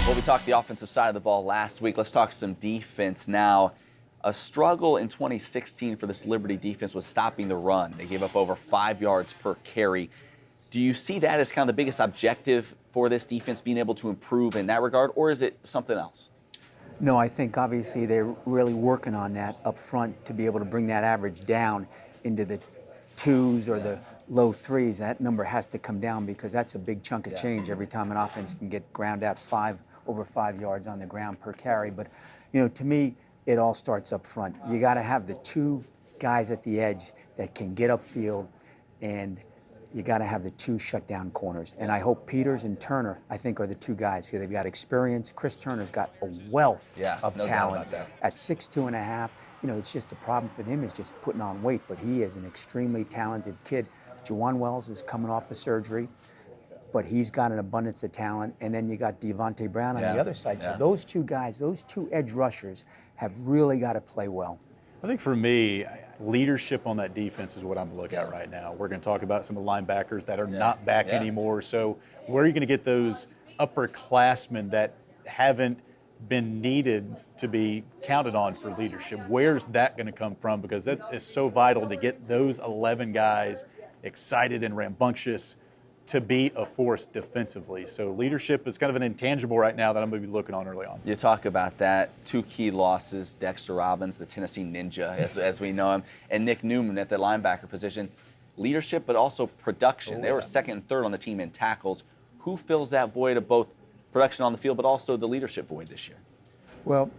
Well, we talked the offensive side of the ball last week. Let's talk some defense now. A struggle in 2016 for this Liberty defense was stopping the run. They gave up over 5 yards per carry. Do you see that as kind of the biggest objective for this defense, being able to improve in that regard, or is it something else? No, I think obviously they're really working on that up front to be able to bring that average down into the 2s or the low 3s. That number has to come down because that's a big chunk of change every time an offense can get ground out over 5 yards on the ground per carry. But, to me, it all starts up front. You got to have the 2 guys at the edge that can get upfield, and you got to have the 2 shutdown corners. And I hope Peters and Turner, I think, are the 2 guys because they've got experience. Chris Turner's got a wealth of talent. At 6'2 and a half, it's just the problem for him is just putting on weight, but he is an extremely talented kid. Juwan Wells is coming off of surgery, but he's got an abundance of talent. And then you got Devontae Brown on the other side. So those 2 guys, those 2 edge rushers have really got to play well. I think for me, leadership on that defense is what I'm looking at right now. We're going to talk about some of the linebackers that are not back anymore. So where are you going to get those upperclassmen that haven't been needed to be counted on for leadership? Where's that going to come from? Because it's so vital to get those 11 guys excited and rambunctious to be a force defensively. So leadership is kind of an intangible right now that I'm going to be looking on early on. You talk about that. 2 key losses, Dexter Robbins, the Tennessee Ninja, as we know him, and Nick Newman at the linebacker position. Leadership, but also production. They were 2nd and 3rd on the team in tackles. Who fills that void of both production on the field, but also the leadership void this year? Well,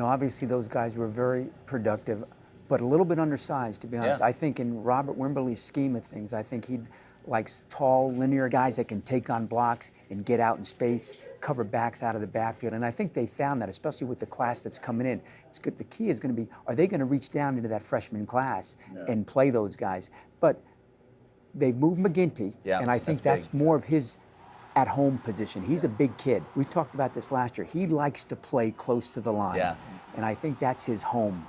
obviously those guys were very productive, but a little bit undersized, to be honest. I think in Robert Wimberly's scheme of things, I think he likes tall, linear guys that can take on blocks and get out in space, cover backs out of the backfield. And I think they found that, especially with the class that's coming in. It's good. The key is going to be, are they going to reach down into that freshman class and play those guys? But they've moved McGinty, and I think that's more of his at-home position. He's a big kid. We talked about this last year. He likes to play close to the line, and I think that's his home.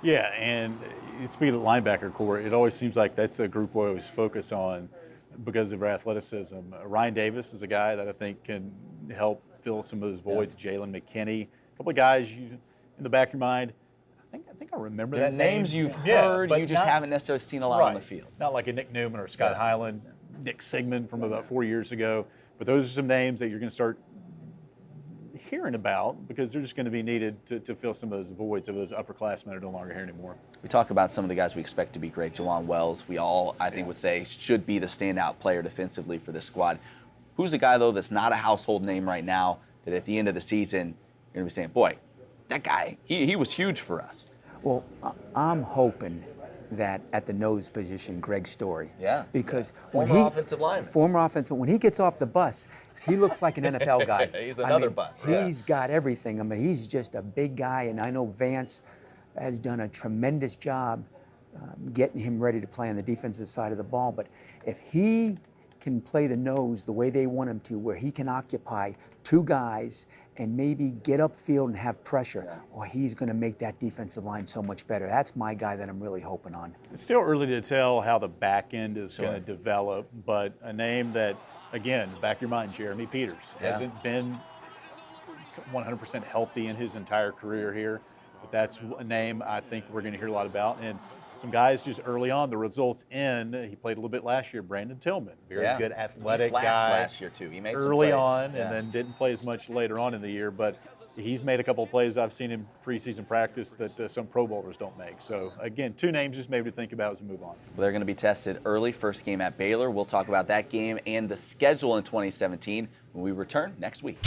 Yeah, and speaking of the linebacker core, it always seems like that's a group we always focus on because of their athleticism. Ryan Davis is a guy that I think can help fill some of those voids. Jalen McKinney, a couple of guys in the back of your mind. I think I remember that names name. You've heard, you just haven't necessarily seen a lot on the field. Not like a Nick Newman or Scott Hyland, Nick Sigmund from about 4 years ago. But those are some names that you're going to start hearing about because they're just going to be needed to fill some of those voids of those upperclassmen that are no longer here anymore. We talk about some of the guys we expect to be great. Juwan Wells, we all, I think, would say should be the standout player defensively for this squad. Who's the guy, though, that's not a household name right now that at the end of the season you're going to be saying, boy, that guy, he was huge for us? Well, I'm hoping that at the nose position, Greg Story. Because former offensive lineman. When he gets off the bus, he looks like an NFL guy. He's another bus. He's got everything. I mean, he's just a big guy, and I know Vance has done a tremendous job getting him ready to play on the defensive side of the ball. But if he can play the nose the way they want him to, where he can occupy 2 guys and maybe get upfield and have pressure, he's going to make that defensive line so much better. That's my guy that I'm really hoping on. It's still early to tell how the back end is going to develop, but a name that, again, in the back of your mind, Jeremy Peters. Hasn't been 100% healthy in his entire career here, but that's a name I think we're going to hear a lot about. And some guys just early on, the results in, he played a little bit last year, Brandon Tillman. Very good athletic guy. Last year, too. He made early some on and then didn't play as much later on in the year, but he's made a couple of plays I've seen in preseason practice that some Pro Bowlers don't make. So, again, 2 names just maybe to think about as we move on. Well, they're going to be tested early, first game at Baylor. We'll talk about that game and the schedule in 2017 when we return next week.